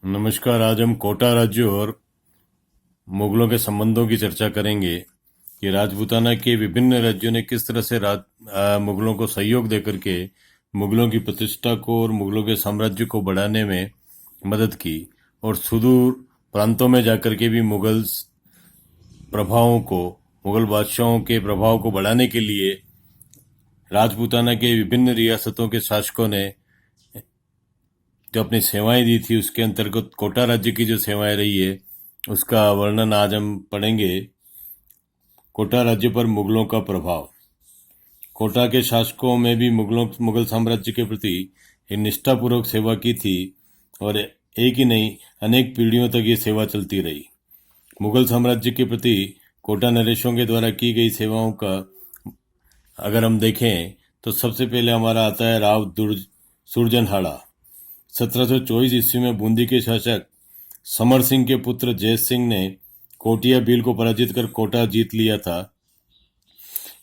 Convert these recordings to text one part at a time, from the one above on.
नमस्कार। आज हम कोटा राज्य और मुगलों के संबंधों की चर्चा करेंगे कि राजपूताना के विभिन्न राज्यों ने किस तरह से मुगलों को सहयोग देकर के मुगलों की प्रतिष्ठा को और मुगलों के साम्राज्य को बढ़ाने में मदद की, और सुदूर प्रांतों में जाकर के भी मुगल बादशाहों के प्रभाव को बढ़ाने के लिए राजपूताना के विभिन्न रियासतों के शासकों ने जो अपनी सेवाएं दी थी, उसके अंतर्गत कोटा राज्य की जो सेवाएं रही है उसका वर्णन आज हम पढ़ेंगे। कोटा राज्य पर मुगलों का प्रभाव। कोटा के शासकों में भी मुगल साम्राज्य के प्रति एक निष्ठापूर्वक सेवा की थी, और एक ही नहीं अनेक पीढ़ियों तक ये सेवा चलती रही। मुगल साम्राज्य के प्रति कोटा नरेशों के द्वारा की गई सेवाओं का अगर हम देखें तो सबसे पहले हमारा आता है राव सुरजनहाड़ा। 1724 ईस्वी में बूंदी के शासक समर सिंह के पुत्र जय सिंह ने कोटिया भील को पराजित कर कोटा जीत लिया था।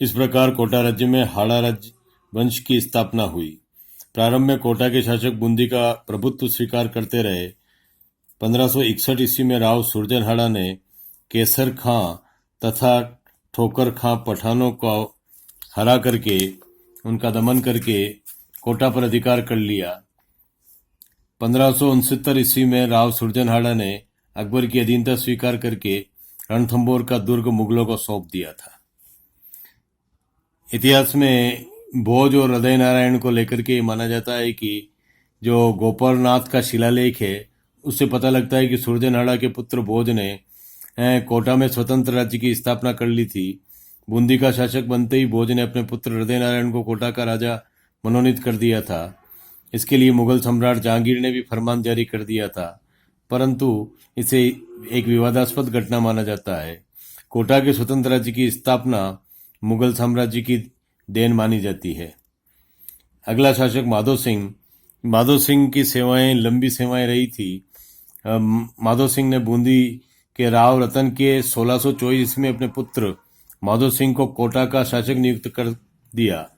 इस प्रकार कोटा राज्य में हाड़ा राज्य वंश की स्थापना हुई। प्रारंभ में कोटा के शासक बूंदी का प्रभुत्व स्वीकार करते रहे। 1561 ईस्वी में राव सुरजनहाड़ा ने केसर खां तथा ठोकर खां पठानों को हरा करके उनका दमन करके कोटा पर अधिकार कर लिया। 1569 ईस्वी में राव सुरजनहाड़ा ने अकबर की अधीनता स्वीकार करके रणथंभौर का दुर्ग मुगलों को सौंप दिया था। इतिहास में भोज और हृदय नारायण को लेकर के माना जाता है कि जो गोपालनाथ का शिलालेख है उससे पता लगता है कि सुरजनहाड़ा के पुत्र भोज ने कोटा में स्वतंत्र राज्य की स्थापना कर ली थी। बूंदी का शासक बनते ही भोज ने अपने पुत्र हृदय नारायण को कोटा का राजा मनोनीत कर दिया था। इसके लिए मुगल सम्राट जहांगीर ने भी फरमान जारी कर दिया था, परंतु इसे एक विवादास्पद घटना माना जाता है। कोटा के स्वतंत्र राज्य की स्थापना मुगल साम्राज्य की देन मानी जाती है। अगला शासक माधो सिंह। माधो सिंह की सेवाएं लंबी सेवाएं रही थी। माधो सिंह ने बूंदी के राव रतन के 1624 ईस्वी में अपने पुत्र माधो सिंह को कोटा का शासक नियुक्त कर दिया।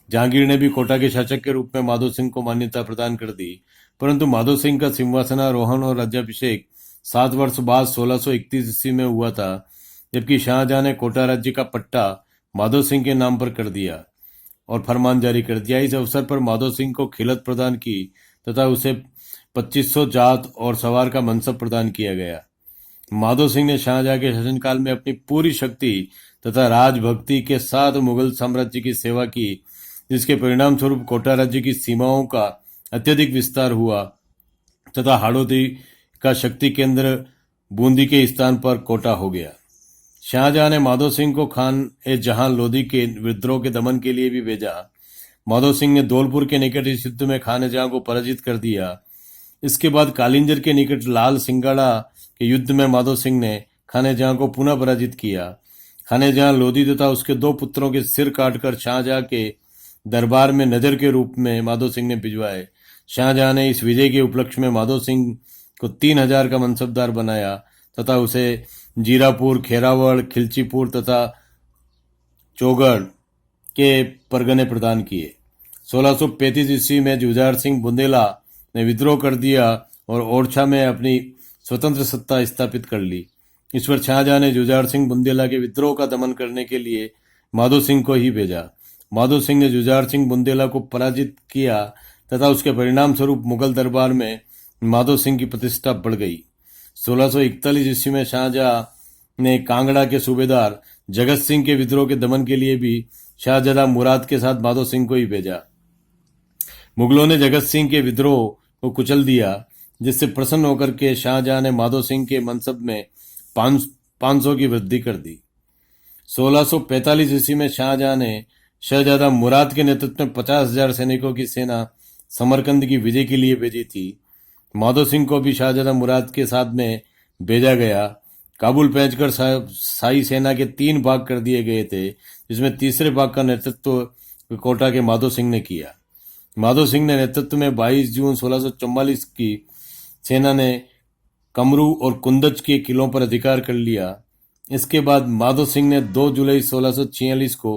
जहांगीर ने भी कोटा के शासक के रूप में माधो सिंह को मान्यता प्रदान कर दी, परंतु माधो सिंह का सिंहासनारोहण और राज्याभिषेक 7 वर्ष बाद 1631 ईस्वी में हुआ था, जबकि शाहजहां ने कोटा राज्य का पट्टा माधो सिंह के नाम पर कर दिया और फरमान जारी कर दिया। इस अवसर पर माधो सिंह को खिलत प्रदान की तथा उसे 2500 जात और सवार का मनसब प्रदान किया गया। माधो सिंह ने शाहजहां के शासनकाल में अपनी पूरी शक्ति तथा राजभक्ति के साथ मुगल साम्राज्य की सेवा की, जिसके परिणाम स्वरूप कोटा राज्य की सीमाओं का अत्यधिक विस्तार हुआ तथा हाड़ौती का शक्ति केंद्र बूंदी के स्थान पर कोटा हो गया। शाहजहां ने माधो सिंह को खान ए जहां लोधी के विद्रोह के दमन के लिए भी भेजा। माधो सिंह ने धौलपुर के निकट इस युद्ध में खान ए जहां को पराजित कर दिया। इसके बाद कालिंजर के निकट लाल सिंगाड़ा के युद्ध में माधो सिंह ने खान ए जहां को पुनः पराजित किया। खान ए जहां लोधी तथा उसके 2 पुत्रों के सिर काटकर शाहजहां के दरबार में नजर के रूप में माधो सिंह ने भिजवाए। शाहजहां ने इस विजय के उपलक्ष्य में माधो सिंह को 3000 का मनसबदार बनाया तथा उसे जीरापुर, खेरावड़, खिलचीपुर तथा चौगढ़ के परगने प्रदान किए। 1635 ईस्वी में जुझार सिंह बुंदेला ने विद्रोह कर दिया और ओरछा में अपनी स्वतंत्र सत्ता स्थापित कर ली। इस पर शाहजहां ने जुझार सिंह बुंदेला के विद्रोह का दमन करने के लिए माधो सिंह को ही भेजा। माधो सिंह ने जुझार सिंह बुंदेला को पराजित किया तथा उसके परिणाम स्वरूप मुगल दरबार में माधो सिंह की प्रतिष्ठा बढ़ गई। 1641 ईस्वी में शाहजहां ने कांगड़ा के सूबेदार जगत सिंह के विद्रोह के दमन के लिए भी शाहजादा मुराद के साथ माधो सिंह को ही भेजा। मुगलों ने जगत सिंह के विद्रोह को कुचल दिया, जिससे प्रसन्न होकर के शाहजहां ने माधो सिंह के मनसब में 500 की वृद्धि कर दी। 1645 ईस्वी में शाहजहां ने शहजादा मुराद के नेतृत्व में 50,000 सैनिकों की सेना समरकंद की विजय के लिए भेजी थी। माधो सिंह को भी शाहजादा मुराद के साथ में भेजा गया। काबुल पहुंचकर शाही सेना के 3 भाग कर दिए गए थे, जिसमें तीसरे भाग का नेतृत्व कोटा के माधो सिंह ने किया। माधो सिंह ने नेतृत्व में 22 जून 1644 की सेना ने कमरू और कुंदच के किलों पर अधिकार कर लिया। इसके बाद माधो सिंह ने 2 जुलाई 1646 को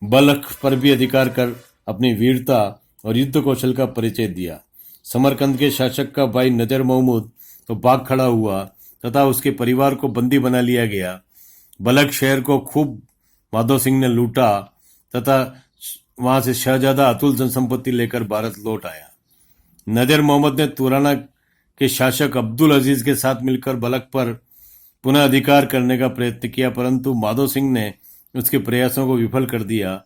बल्ख पर भी अधिकार कर अपनी वीरता और युद्ध कौशल का परिचय दिया। समरकंद के शासक का भाई नजर महमूद तो भाग खड़ा हुआ तथा उसके परिवार को बंदी बना लिया गया। बलख शहर को खूब माधो सिंह ने लूटा तथा वहां से शहजादा अतुल जनसंपत्ति लेकर भारत लौट आया। नजर मोहम्मद ने तुराना के शासक अब्दुल अजीज के साथ मिलकर बलख पर पुनः अधिकार करने का प्रयत्न किया, परंतु माधो सिंह ने उसके प्रयासों को विफल कर दिया।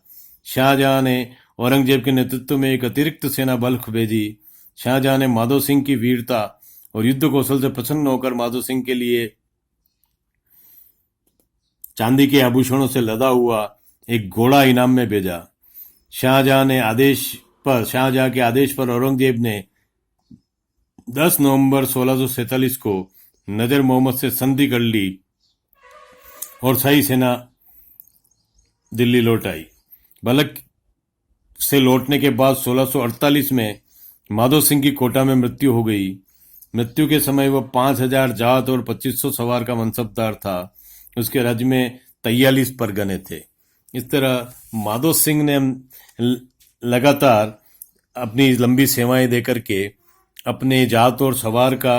शाहजहां ने औरंगजेब के नेतृत्व में एक अतिरिक्त सेना बल्ख भेजी। शाहजहां ने माधो सिंह की वीरता और युद्ध कौशल से प्रसन्न होकर माधो सिंह के लिए चांदी के आभूषणों से लदा हुआ एक घोड़ा इनाम में भेजा। शाहजहां के आदेश पर औरंगजेब ने 10 नवंबर 1647 को नजर मोहम्मद से संधि कर ली और शाही सेना दिल्ली लौट आई। बलख से लौटने के बाद 1648 में माधो सिंह की कोटा में मृत्यु हो गई। मृत्यु के समय वह 5000 जात और 2500 सवार का मनसबदार था। उसके राज्य में 43 परगने थे। इस तरह माधो सिंह ने लगातार अपनी लंबी सेवाएं देकर के अपने जात और सवार का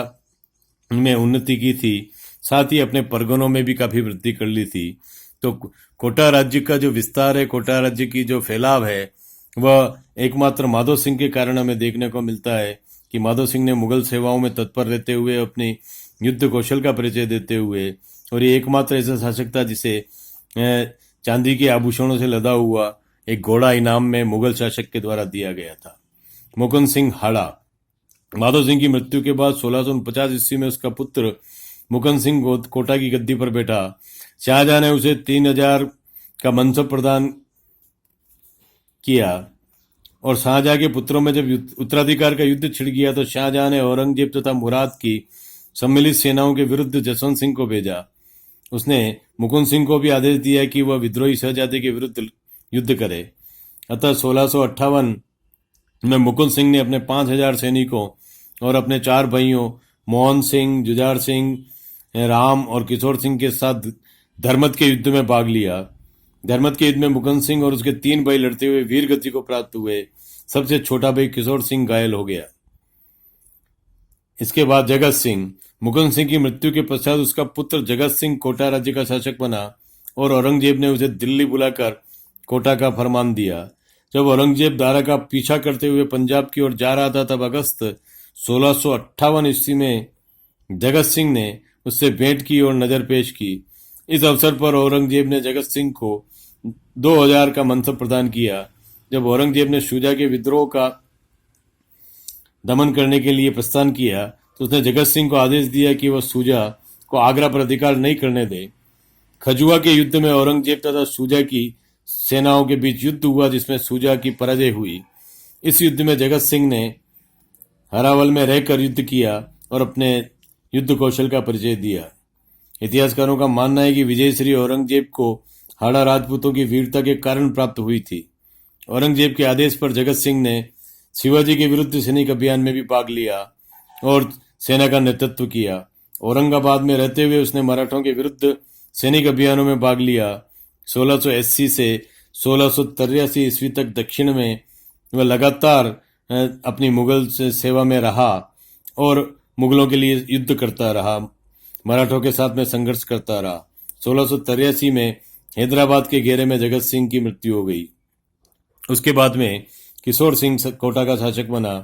में उन्नति की थी, साथ ही अपने परगनों में भी काफी वृद्धि कर ली थी। तो कोटा राज्य का जो विस्तार है, कोटा राज्य की जो फैलाव है, वह एकमात्र माधो सिंह के कारण हमें देखने को मिलता है कि माधो सिंह ने मुगल सेवाओं में तत्पर रहते हुए अपनी युद्ध कौशल का परिचय देते हुए, और ये एकमात्र ऐसा शासक था जिसे चांदी के आभूषणों से लदा हुआ एक घोड़ा इनाम में मुगल शासक के द्वारा दिया गया था। मुकुंद सिंह हाड़ा। माधो सिंह की मृत्यु के बाद 1649 ईस्वी में उसका पुत्र मुकुंद सिंह कोटा की गद्दी पर बैठा। शाहजहां ने उसे 3000 का मनसब प्रदान किया और शाहजहां के पुत्रों में जब उत्तराधिकार का युद्ध छिड़ गया तो शाहजहां ने औरंगजेब तथा मुराद की सम्मिलित सेनाओं के विरुद्ध जसवंत सिंह को भेजा। उसने मुकुंद सिंह को भी आदेश दिया कि वह विद्रोही शहजादे के विरुद्ध युद्ध करे। अतः 1658 में मुकुंद सिंह ने अपने 5000 सैनिकों और अपने 4 भाइयों मोहन सिंह, जुझार सिंह, राम और किशोर सिंह के साथ धर्मत के युद्ध में भाग लिया। धर्मत के युद्ध में मुकुंद सिंह और उसके 3 भाई लड़ते हुए वीर गति को प्राप्त हुए। सबसे छोटा भाई किशोर सिंह घायल हो गया। इसके बाद जगत सिंह। मुकुंद सिंह की मृत्यु के पश्चात उसका पुत्र जगत सिंह कोटा राज्य का शासक बना और औरंगजेब ने उसे दिल्ली बुलाकर कोटा का फरमान दिया। जब औरंगजेब दारा का पीछा करते हुए पंजाब की ओर जा रहा था तब अगस्त 1658 ईस्वी में जगत सिंह ने उससे भेंट की और नजर पेश की। इस अवसर पर औरंगजेब ने जगत सिंह को 2000 का मनसब प्रदान किया। जब औरंगजेब ने शुजा के विद्रोह का दमन करने के लिए प्रस्थान किया तो उसने जगत सिंह को आदेश दिया कि वह शुजा को आगरा पर अधिकार नहीं करने दे। खजुआ के युद्ध में औरंगजेब तथा शुजा की सेनाओं के बीच युद्ध हुआ जिसमें शुजा की पराजय हुई। इस युद्ध में जगत सिंह ने हरावल में रहकर युद्ध किया और अपने युद्ध कौशल का परिचय दिया। इतिहासकारों का मानना है कि विजयश्री औरंगजेब को हाड़ा राजपूतों की वीरता के कारण प्राप्त हुई थी। औरंगजेब के आदेश पर जगत सिंह ने शिवाजी के विरुद्ध सैनिक अभियान में भी भाग लिया और सेना का नेतृत्व किया। औरंगाबाद में रहते हुए उसने मराठों के विरुद्ध सैनिक अभियानों में भाग लिया। 1680 से 1683 ईस्वी तक दक्षिण में वह लगातार अपनी मुगल से सेवा में रहा और मुगलों के लिए युद्ध करता रहा, मराठों के साथ में संघर्ष करता रहा। 1683 में हैदराबाद के घेरे में जगत सिंह की मृत्यु हो गई। उसके बाद में किशोर सिंह कोटा का शासक बना।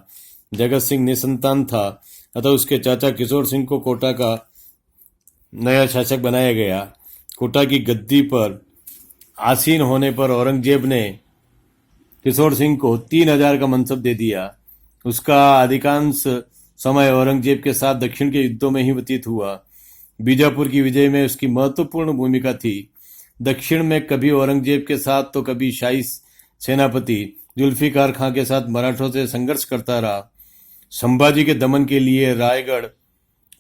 जगत सिंह निसंतान था, अतः उसके चाचा किशोर सिंह को कोटा का नया शासक बनाया गया। कोटा की गद्दी पर आसीन होने पर औरंगजेब ने किशोर सिंह को 3000 का मनसब दे दिया। उसका अधिकांश समय औरंगजेब के साथ दक्षिण के युद्धों में ही व्यतीत हुआ। बीजापुर की विजय में उसकी महत्वपूर्ण भूमिका थी। दक्षिण में कभी औरंगजेब के साथ तो कभी शाही सेनापति जुल्फिकार खां के साथ मराठों से संघर्ष करता रहा। संभाजी के दमन के लिए रायगढ़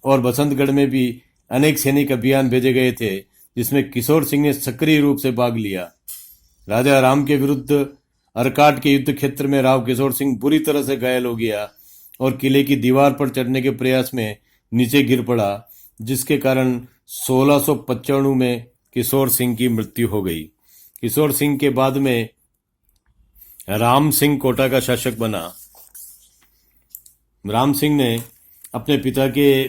और बसंतगढ़ में भी अनेक सैनिक अभियान भेजे गए थे जिसमें किशोर सिंह ने सक्रिय रूप से भाग लिया। राजा राम के विरुद्ध अरकाट के युद्ध क्षेत्र में राव किशोर सिंह बुरी तरह से घायल हो गया और किले की दीवार पर चढ़ने के प्रयास में नीचे गिर पड़ा, जिसके कारण 1695 में किशोर सिंह की मृत्यु हो गई। किशोर सिंह के बाद में राम सिंह कोटा का शासक बना। राम सिंह ने अपने पिता के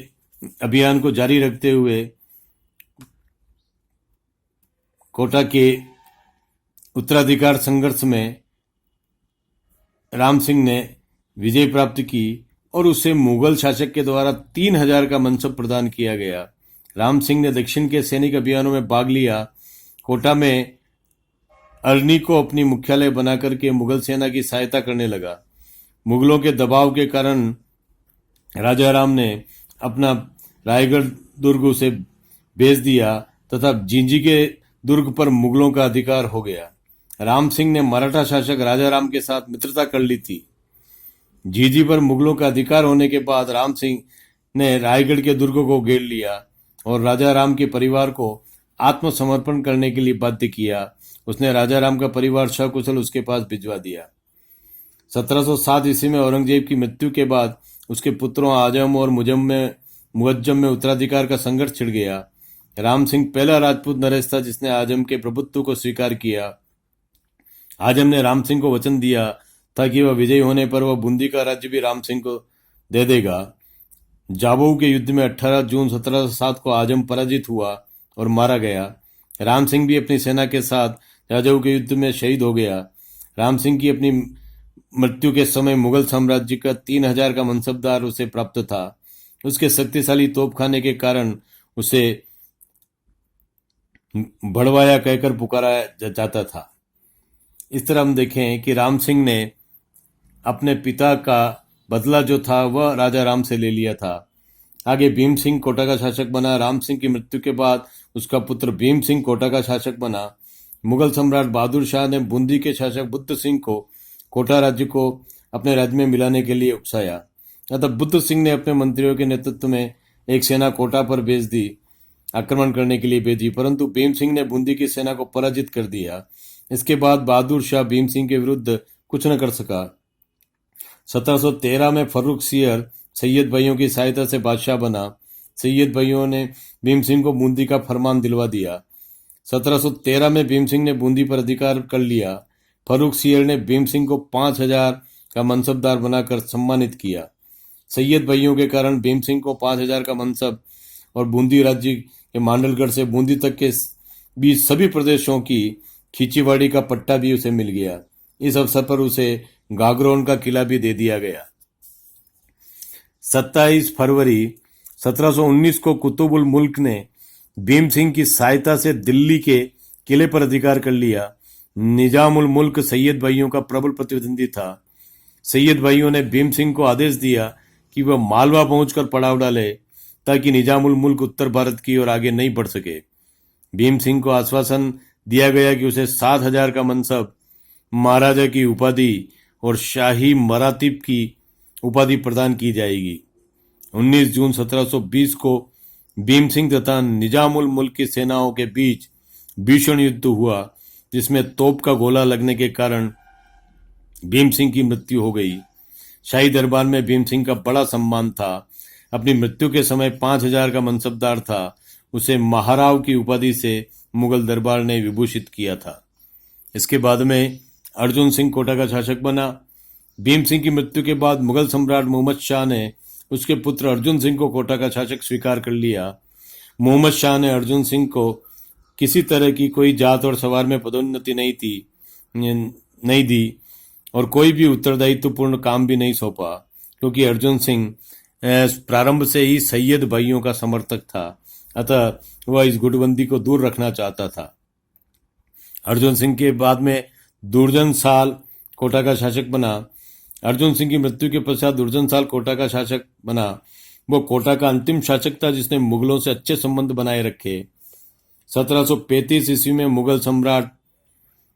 अभियान को जारी रखते हुए कोटा के उत्तराधिकार संघर्ष में राम सिंह ने विजय प्राप्त की और उसे मुगल शासक के द्वारा 3000 का मनसब प्रदान किया गया। राम सिंह ने दक्षिण के सैनिक अभियानों में भाग लिया। कोटा में अरनी को अपनी मुख्यालय बनाकर के मुगल सेना की सहायता करने लगा। मुगलों के दबाव के कारण राजा राम ने अपना रायगढ़ दुर्ग उसे बेच दिया तथा जिंजी के दुर्ग पर मुगलों का अधिकार हो गया। राम सिंह ने मराठा शासक राजा राम के साथ मित्रता कर ली थी। झिंझी पर मुगलों का अधिकार होने के बाद राम सिंह ने रायगढ़ के दुर्ग को घेर लिया और राजा राम के परिवार को आत्मसमर्पण करने के लिए बाध्य किया। उसने राजा राम का परिवार सकुशल उसके पास भिजवा दिया। 1707 ईस्वी में औरंगजेब की मृत्यु के बाद उसके पुत्रों आजम और मुअज्जम में उत्तराधिकार का संघर्ष छिड़ गया। राम सिंह पहला राजपूत नरेश था जिसने आजम के प्रभुत्व को स्वीकार किया। आजम ने राम सिंह को वचन दिया था कि वह विजयी होने पर वह बूंदी का राज्य भी राम सिंह को दे देगा। जाबऊ के युद्ध में 18 जून 1707 को आजम पराजित हुआ और मारा गया। राम सिंह भी अपनी सेना के साथ जाजऊ के युद्ध में शहीद हो गया। राम सिंह की अपनी मृत्यु के समय मुगल साम्राज्य का 3000 का मनसबदार उसे प्राप्त था। उसके शक्तिशाली तोपखाने के कारण उसे बड़वाया कहकर पुकारा जाता था। इस तरह हम देखें कि राम सिंह ने अपने पिता का बदला जो था वह राजा राम से ले लिया था। आगे भीम सिंह कोटा का शासक बना। राम सिंह की मृत्यु के बाद उसका पुत्र भीम सिंह कोटा का शासक बना। मुगल सम्राट बहादुर शाह ने बूंदी के शासक बुद्ध सिंह को कोटा राज्य को अपने राज्य में मिलाने के लिए उकसाया। अतः बुद्ध सिंह ने अपने मंत्रियों के नेतृत्व में एक सेना कोटा पर भेज दी, आक्रमण करने के लिए भेजी, परंतु भीम सिंह ने बूंदी की सेना को पराजित कर दिया। इसके बाद बहादुर शाह भीम सिंह के विरुद्ध कुछ न कर सका। 1713 में फर्रुख सियर सैयद भाइयों की सहायता से बादशाह बना। सैयद भाइयों ने भीम सिंह को बूंदी का फरमान दिलवा दिया। 1713 में भीम सिंह ने बूंदी पर अधिकार कर लिया। फर्रुख सियर ने भीम सिंह को 5000 का मनसबदार बनाकर सम्मानित किया। सैयद भाइयों के कारण भीम सिंह को 5000 का मनसब और बूंदी राज्य के मांडलगढ़ से बूंदी तक के बीच सभी प्रदेशों की खींचीवाड़ी का पट्टा भी उसे मिल गया। इस अवसर पर उसे गागरोन का किला भी दे दिया गया। 27 फरवरी 1719 को कुतुबुल मुल्क ने भीम सिंह की सहायता से दिल्ली के किले पर अधिकार कर लिया। निजामुल मुल्क सैयद भाइयों का प्रबल प्रतिद्वंदी था। सैयद भाइयों ने भीम सिंह को आदेश दिया कि वह मालवा पहुंचकर पड़ाव डाले ताकि निजामुल मुल्क उत्तर भारत की ओर आगे नहीं बढ़ सके। भीम सिंह को आश्वासन दिया गया कि उसे 7000 का मनसब, महाराजा की उपाधि और शाही मरातीब की उपाधि प्रदान की जाएगी। 19 जून 1720 को भीम सिंह तथा निजामुल मुल्क की सेनाओं के बीच भीषण युद्ध हुआ, जिसमें तोप का गोला लगने के कारण भीम सिंह की मृत्यु हो गई। शाही दरबार में भीम सिंह का बड़ा सम्मान था। अपनी मृत्यु के समय 5000 का मनसबदार था। उसे महाराव की उपाधि से मुगल दरबार ने विभूषित किया था। इसके बाद में अर्जुन सिंह कोटा का शासक बना। भीम सिंह की मृत्यु के बाद मुगल सम्राट मोहम्मद शाह ने उसके पुत्र अर्जुन सिंह को कोटा का शासक स्वीकार कर लिया। मोहम्मद शाह ने अर्जुन सिंह को किसी तरह की कोई जात और सवार में पदोन्नति नहीं दी और कोई भी उत्तरदायित्वपूर्ण काम भी नहीं सौंपा, क्योंकि अर्जुन सिंह प्रारंभ से ही सैयद भाइयों का समर्थक था। अतः वह इस गुटबंदी को दूर रखना चाहता था। अर्जुन सिंह के बाद में दुर्जन साल कोटा का शासक बना। अर्जुन सिंह की मृत्यु के पश्चात दुर्जन साल कोटा का शासक बना। वो कोटा का अंतिम शासक था जिसने मुगलों से अच्छे संबंध बनाए रखे। 1735 ईस्वी में मुगल सम्राट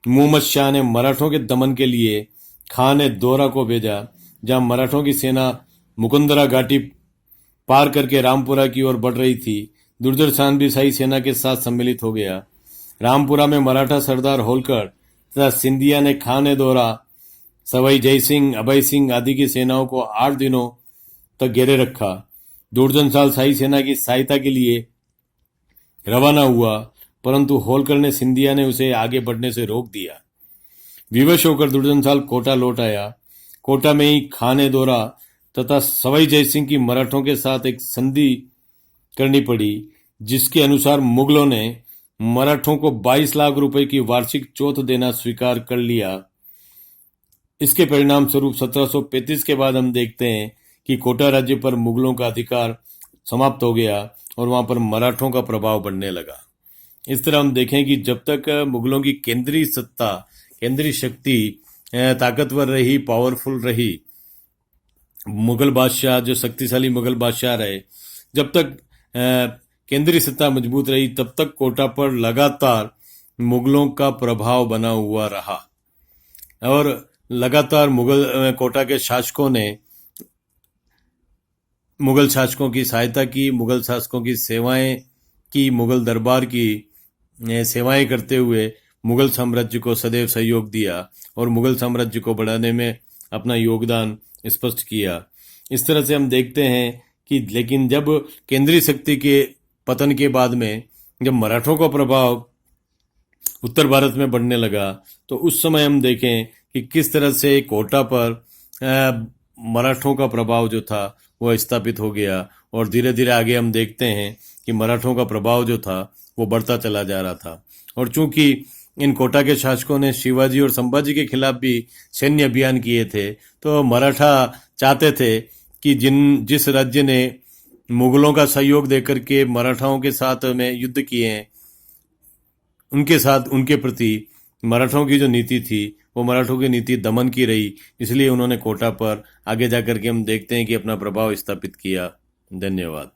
मोहम्मद शाह ने मराठों के दमन के लिए खान दोरा को भेजा, जहां मराठों की सेना मुकुंदरा घाटी पार करके रामपुरा की ओर बढ़ रही थी। दुर्जन भी शाही सेना के साथ सम्मिलित हो गया। रामपुरा में मराठा सरदार होलकर तथा सिंधिया ने खान दोरा, सवाई जय सिंह, अभय सिंह आदि की सेनाओं को 8 दिनों तक घेरे रखा। दुर्जन साल शाही सेना की सहायता के लिए रवाना हुआ, परंतु होलकर ने सिंधिया ने उसे आगे बढ़ने से रोक दिया। विवश होकर दुर्जन साल कोटा लौट आया। कोटा में ही खान दोरा तथा सवाई जयसिंह की मराठों के साथ एक संधि करनी पड़ी, जिसके अनुसार मुगलों ने मराठों को 22 लाख रुपए की वार्षिक चौथ देना स्वीकार कर लिया। इसके परिणाम स्वरूप 1735 के बाद हम देखते हैं कि कोटा राज्य पर मुगलों का अधिकार समाप्त हो गया और वहां पर मराठों का प्रभाव बढ़ने लगा। इस तरह हम देखें कि जब तक मुगलों की केंद्रीय सत्ता, केंद्रीय शक्ति ताकतवर रही, पावरफुल रही, मुगल बादशाह जो शक्तिशाली मुगल बादशाह रहे, जब तक केंद्रीय सत्ता मजबूत रही, तब तक कोटा पर लगातार मुगलों का प्रभाव बना हुआ रहा और लगातार कोटा के शासकों ने मुगल शासकों की सहायता की, मुगल शासकों की सेवाएं की, मुगल दरबार की सेवाएं करते हुए मुगल साम्राज्य को सदैव सहयोग दिया और मुगल साम्राज्य को बढ़ाने में अपना योगदान स्पष्ट किया। इस तरह से हम देखते हैं कि लेकिन जब केंद्रीय शक्ति के पतन के बाद में जब मराठों का प्रभाव उत्तर भारत में बढ़ने लगा, तो उस समय हम देखें कि किस तरह से कोटा पर मराठों का प्रभाव जो था वो स्थापित हो गया और धीरे धीरे आगे हम देखते हैं कि मराठों का प्रभाव जो था वो बढ़ता चला जा रहा था। और चूंकि इन कोटा के शासकों ने शिवाजी और संभाजी के खिलाफ भी सैन्य अभियान किए थे, तो मराठा चाहते थे कि जिस राज्य ने मुगलों का सहयोग देकर के मराठाओं के साथ में युद्ध किए हैं, उनके साथ उनके प्रति मराठों की जो नीति थी वो मराठों की नीति दमन की रही। इसलिए उन्होंने कोटा पर आगे जाकर के हम देखते हैं कि अपना प्रभाव स्थापित किया। धन्यवाद।